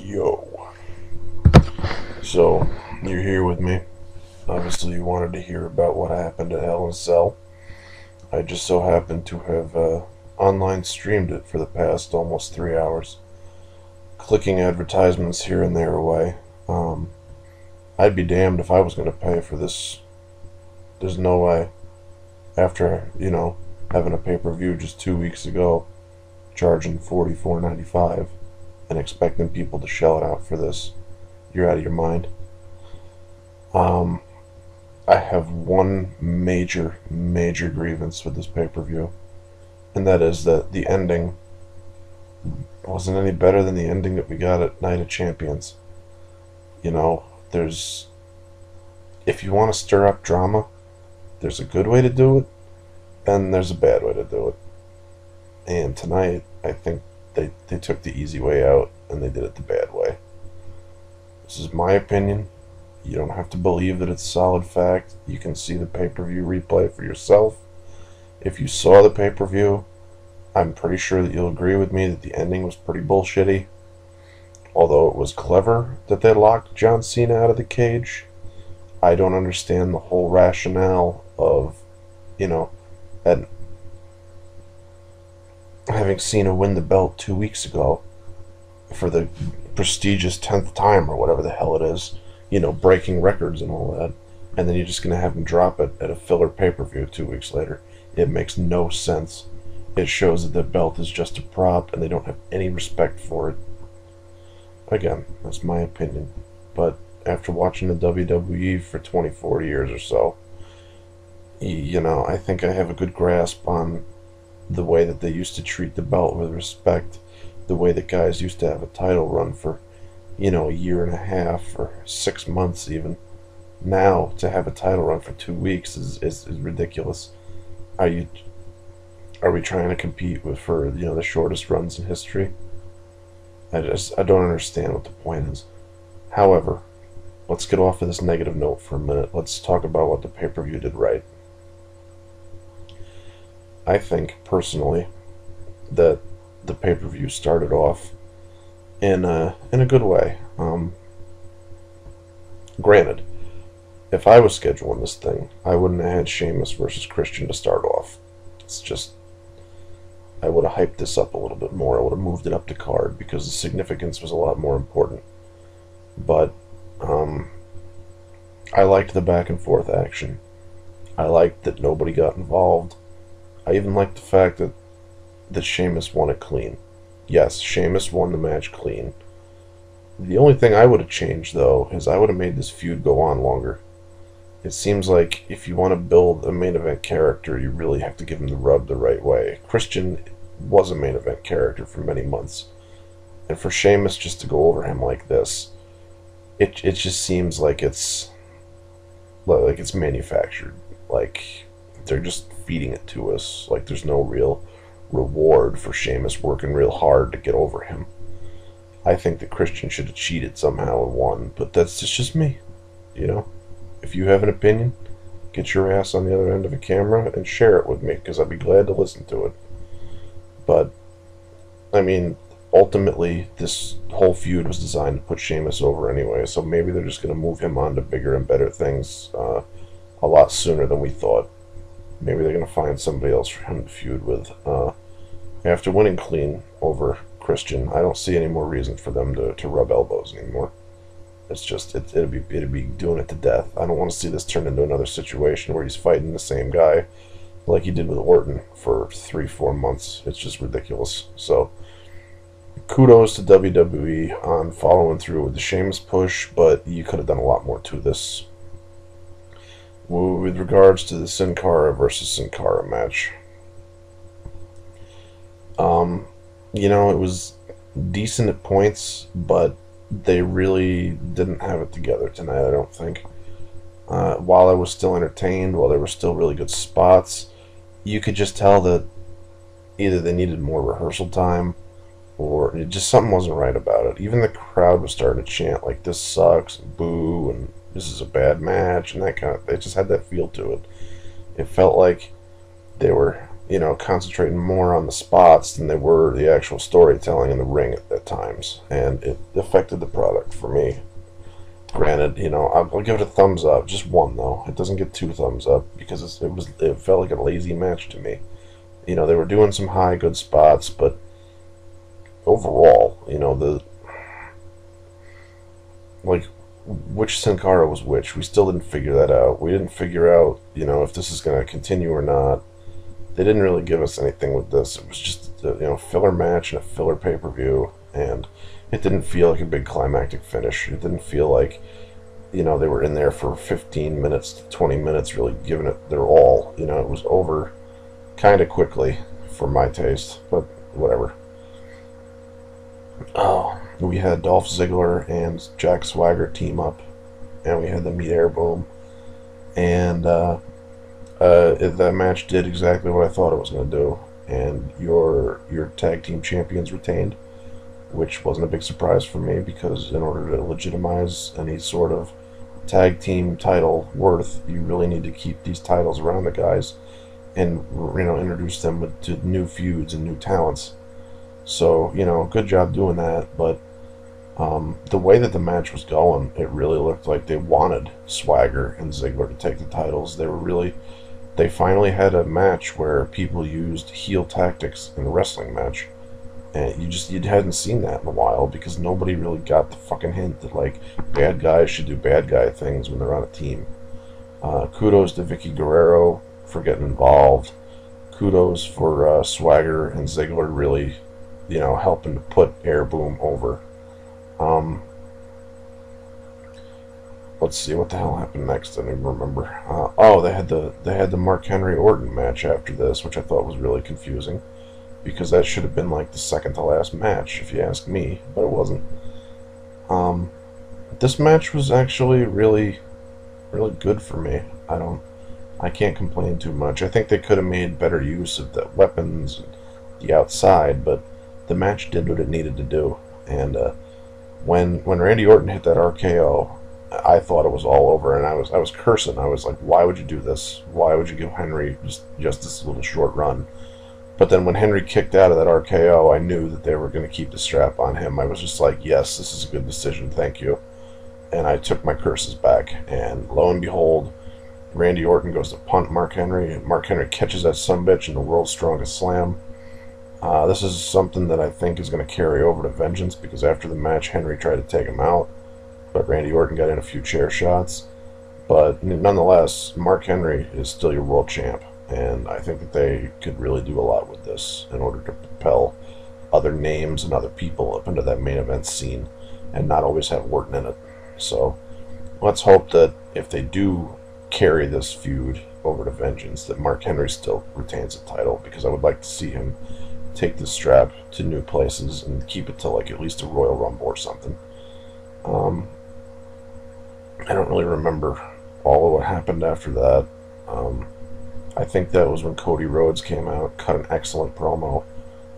Yo. So, you're here with me. Obviously, you wanted to hear about what happened at Hell in a Cell. I just so happened to have online streamed it for the past almost 3 hours, clicking advertisements here and there away. I'd be damned if I was going to pay for this. There's no way. After, having a pay-per-view just 2 weeks ago, charging $44.95 and expecting people to shell it out for this. You're out of your mind. I have one major grievance with this pay-per-view, and that is that the ending wasn't any better than the ending that we got at Night of Champions. There's, if you want to stir up drama, there's a good way to do it, and there's a bad way to do it. And tonight, I think they took the easy way out, and they did it the bad way. This is my opinion. You don't have to believe that it's solid fact. You can see the pay-per-view replay for yourself. If you saw the pay-per-view, I'm pretty sure that you'll agree with me that the ending was pretty bullshitty. Although it was clever that they locked John Cena out of the cage, I don't understand the whole rationale of, that having Cena win the belt 2 weeks ago for the prestigious 10th time or whatever the hell it is, breaking records and all that, and then you're just going to have him drop it at a filler pay-per-view 2 weeks later. It makes no sense. It shows that the belt is just a prop and they don't have any respect for it. Again, that's my opinion. But after watching the WWE for 24 years or so, I think I have a good grasp on the way that they used to treat the belt with respect, the way that guys used to have a title run for, a year and a half or 6 months even. Now, to have a title run for 2 weeks is ridiculous. Are we trying to compete for the shortest runs in history? I don't understand what the point is. However, let's get off of this negative note for a minute. Let's talk about what the pay-per-view did right. I think, personally, that the pay-per-view started off in a good way. Granted, if I was scheduling this thing, I wouldn't have had Sheamus versus Christian to start off. It's just, I would have hyped this up a little bit more. I would have moved it up to card because the significance was a lot more important. But I liked the back and forth action. I liked that nobody got involved. I even liked the fact that Sheamus won it clean. Yes, Sheamus won the match clean. The only thing I would have changed, though, is I would have made this feud go on longer. It seems like if you want to build a main event character, you really have to give him the rub the right way. Christian was a main event character for many months. And for Sheamus just to go over him like this, it just seems like it's manufactured. Like they're just feeding it to us. Like there's no real reward for Sheamus working real hard to get over him. I think that Christian should have cheated somehow and won, but that's just me. If you have an opinion, get your ass on the other end of a camera and share it with me, because I'd be glad to listen to it. But, ultimately, this whole feud was designed to put Sheamus over anyway, so maybe they're just going to move him on to bigger and better things a lot sooner than we thought. Maybe they're going to find somebody else for him to feud with. After winning clean over Christian, I don't see any more reason for them to rub elbows anymore. It's just, it'd be doing it to death. I don't want to see this turn into another situation where he's fighting the same guy like he did with Orton for 3-4 months. It's just ridiculous. So, kudos to WWE on following through with the Sheamus push, but you could have done a lot more to this. With regards to the Sin Cara versus Sin Cara match, it was decent at points, but they really didn't have it together tonight, I don't think. While I was still entertained, while there were still really good spots, you could just tell that either they needed more rehearsal time, or just something wasn't right about it. Even the crowd was starting to chant, like, this sucks, and boo, and this is a bad match, and that kind of, it just had that feel to it. It felt like they were concentrating more on the spots than they were the actual storytelling in the ring at times, and it affected the product for me. Granted, I'll give it a thumbs up, just one though. It doesn't get two thumbs up because it felt like a lazy match to me. They were doing some high good spots, but overall, which Sin Cara was which, we still didn't figure that out. We didn't figure out, if this is going to continue or not. They didn't really give us anything with this. It was just a filler match and a filler pay-per-view, and it didn't feel like a big climactic finish. It didn't feel like, they were in there for 15 minutes to 20 minutes really giving it their all. It was over kind of quickly for my taste, but whatever. Oh, we had Dolph Ziggler and Jack Swagger team up, and we had them meet Air Boom, and that match did exactly what I thought it was going to do, and your tag team champions retained, which wasn't a big surprise for me, because in order to legitimize any sort of tag team title worth, you really need to keep these titles around the guys and introduce them to new feuds and new talents. So good job doing that. But the way that the match was going, it really looked like they wanted Swagger and Ziggler to take the titles. They finally had a match where people used heel tactics in a wrestling match. And you hadn't seen that in a while, because nobody really got the fucking hint that, like, bad guys should do bad guy things when they're on a team. Kudos to Vicky Guerrero for getting involved. Kudos for Swagger and Ziggler really, helping to put Air Boom over. Let's see what the hell happened next. I don't even remember. They had the Mark Henry Orton match after this, which I thought was really confusing, because that should have been like the second to last match, if you ask me, but it wasn't. This match was actually really, really good for me. I can't complain too much. I think they could have made better use of the weapons and the outside, but the match did what it needed to do. And when Randy Orton hit that RKO, I thought it was all over, and I was cursing. I was like, why would you do this? Why would you give Henry just this little short run? But then when Henry kicked out of that RKO, I knew that they were going to keep the strap on him. I was just like, yes, this is a good decision, thank you. And I took my curses back, and lo and behold, Randy Orton goes to punt Mark Henry, and Mark Henry catches that sumbitch in the world's strongest slam. This is something that I think is going to carry over to Vengeance, because after the match, Henry tried to take him out, but Randy Orton got in a few chair shots. But nonetheless, Mark Henry is still your world champ, and I think that they could really do a lot with this in order to propel other names and other people up into that main event scene, and not always have Orton in it. So let's hope that if they do carry this feud over to Vengeance, that Mark Henry still retains the title, because I would like to see him take the strap to new places and keep it to like at least a Royal Rumble or something. I don't really remember all of what happened after that. I think that was when Cody Rhodes came out, cut an excellent promo,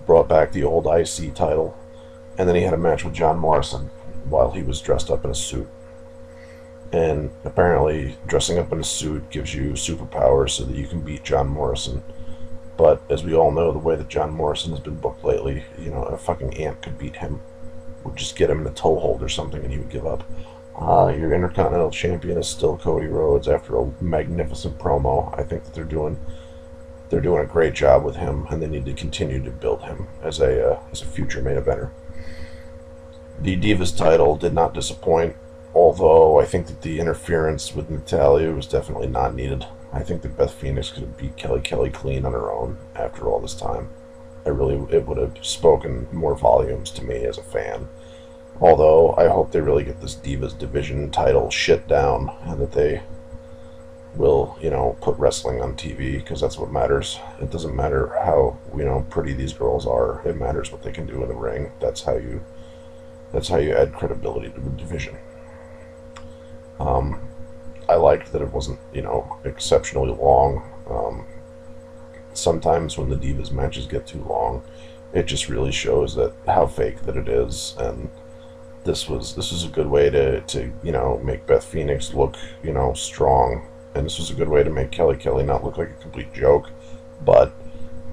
brought back the old IC title, and then he had a match with John Morrison while he was dressed up in a suit. And apparently dressing up in a suit gives you superpowers so that you can beat John Morrison. But as we all know, the way that John Morrison has been booked lately, a fucking ant could beat him. Would just get him in a toe hold or something and he would give up. Your Intercontinental Champion is still Cody Rhodes after a magnificent promo. I think that they're doing a great job with him, and they need to continue to build him as a future main eventer. The Divas title did not disappoint, although I think that the interference with Natalya was definitely not needed. I think that Beth Phoenix could have beat Kelly Kelly clean on her own after all this time. It would have spoken more volumes to me as a fan. Although, I hope they really get this Divas division title shit down, and that they will, put wrestling on TV, because that's what matters. It doesn't matter how, pretty these girls are. It matters what they can do in the ring. That's how you add credibility to the division. I liked that it wasn't, exceptionally long. Sometimes when the Divas matches get too long, it just really shows that how fake that it is, and this was a good way to make Beth Phoenix look, strong, and this was a good way to make Kelly Kelly not look like a complete joke. But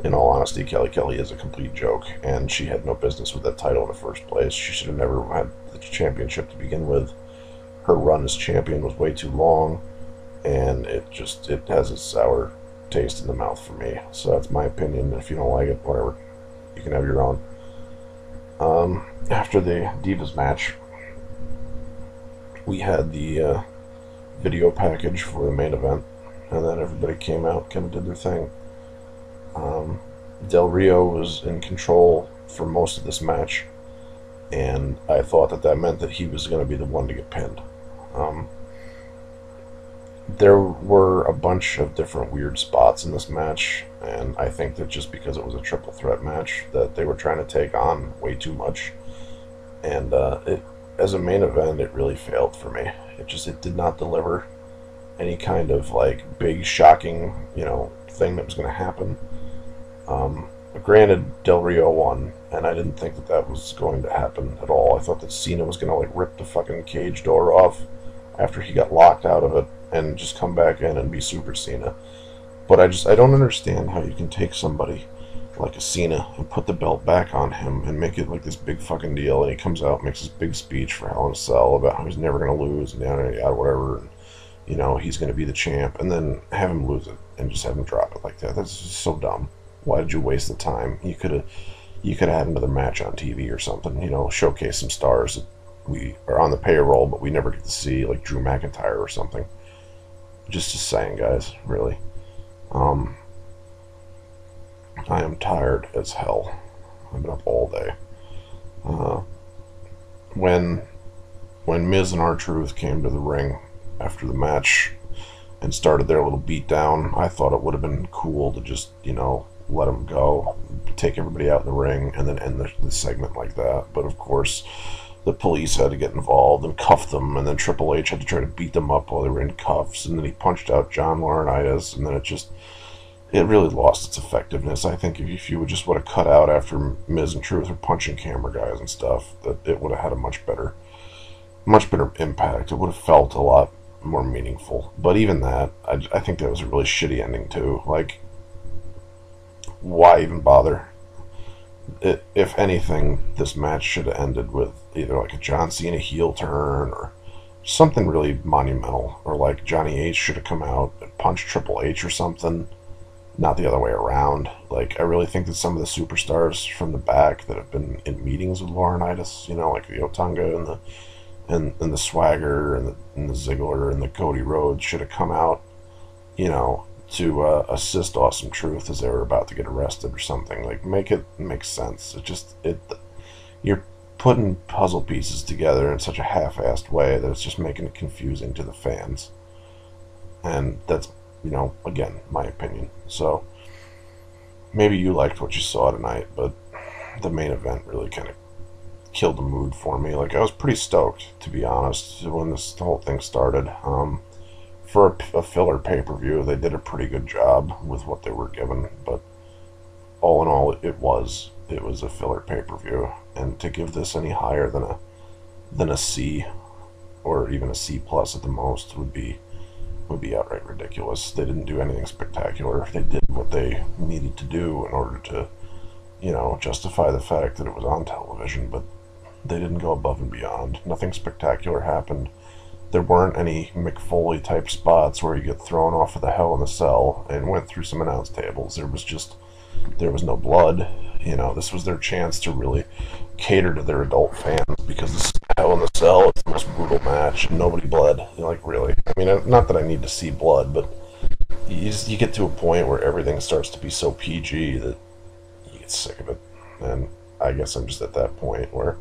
In all honesty, Kelly Kelly is a complete joke, and she had no business with that title in the first place. She should have never had the championship to begin with. Her run as champion was way too long, and it has a sour taste in the mouth for me. So that's my opinion. If you don't like it, whatever, you can have your own. After the Divas match, we had the video package for the main event, and then everybody came out, kind of did their thing. Del Rio was in control for most of this match, and I thought that meant that he was going to be the one to get pinned. There were a bunch of different weird spots in this match, and I think that just because it was a triple threat match, that they were trying to take on way too much, and as a main event, it really failed for me. It did not deliver any kind of like big shocking thing that was going to happen. Granted, Del Rio won, and I didn't think that was going to happen at all. I thought that Cena was going to like rip the fucking cage door off after he got locked out of it and just come back in and be Super Cena. But I don't understand how you can take somebody like a Cena and put the belt back on him and make it like this big fucking deal, and he comes out and makes this big speech for Hell in a Cell about how he's never going to lose and yada yada whatever, and he's going to be the champ, and then have him lose it and just have him drop it like that. That's just so dumb. Why did you waste the time? You could have had another match on TV or something, showcase some stars that we are on the payroll but we never get to see, like Drew McIntyre or something. Just saying, guys, really. I am tired as hell. I've been up all day. When Miz and R-Truth came to the ring after the match and started their little beatdown, I thought it would have been cool to just, let them go, take everybody out in the ring, and then end the segment like that. But of course, the police had to get involved and cuff them, and then Triple H had to try to beat them up while they were in cuffs, and then he punched out John Laurinaitis, and then it really lost its effectiveness. I think if you would have cut out after Miz and Truth were punching camera guys and stuff, that it would have had a much better impact. It would have felt a lot more meaningful. But even that, I think that was a really shitty ending too. Like, why even bother? If anything, this match should have ended with either like a John Cena heel turn or something really monumental, or like Johnny H should have come out and punched Triple H or something, not the other way around. Like, I really think that some of the superstars from the back that have been in meetings with Laurinaitis, like the Otunga and the Swagger and the Ziggler and the Cody Rhodes should have come out, to assist Awesome Truth as they were about to get arrested or something. Like, make it make sense. You're putting puzzle pieces together in such a half-assed way that it's just making it confusing to the fans. And that's, again, my opinion. So, maybe you liked what you saw tonight, but the main event really kind of killed the mood for me. Like, I was pretty stoked, to be honest, when the whole thing started. For a filler pay-per-view, they did a pretty good job with what they were given, but all in all, it was a filler pay-per-view, and to give this any higher than a C, or even a C plus at the most, would be outright ridiculous. They didn't do anything spectacular. They did what they needed to do in order to, justify the fact that it was on television, but they didn't go above and beyond. Nothing spectacular happened. There weren't any Mick Foley type spots where you get thrown off of the Hell in a Cell and went through some announce tables. There was no blood. This was their chance to really cater to their adult fans, because this is Hell in a Cell. It's the most brutal match, and nobody bled. Really. I mean, not that I need to see blood, but you get to a point where everything starts to be so PG that you get sick of it. And I guess I'm just at that point where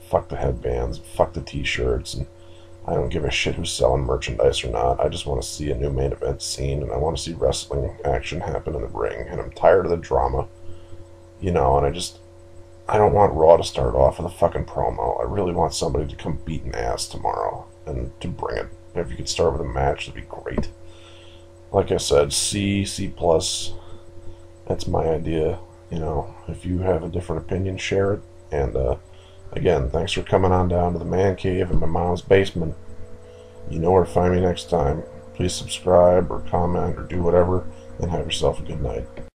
fuck the headbands, fuck the t-shirts, and I don't give a shit who's selling merchandise or not. I just want to see a new main event scene, and I want to see wrestling action happen in the ring, and I'm tired of the drama, and I don't want Raw to start off with a fucking promo. I really want somebody to come beating ass tomorrow, and to bring it. If you could start with a match, that'd be great. Like I said, C plus, that's my idea. If you have a different opinion, share it, and, again, thanks for coming on down to the man cave in my mom's basement. You know where to find me next time. Please subscribe or comment or do whatever, and have yourself a good night.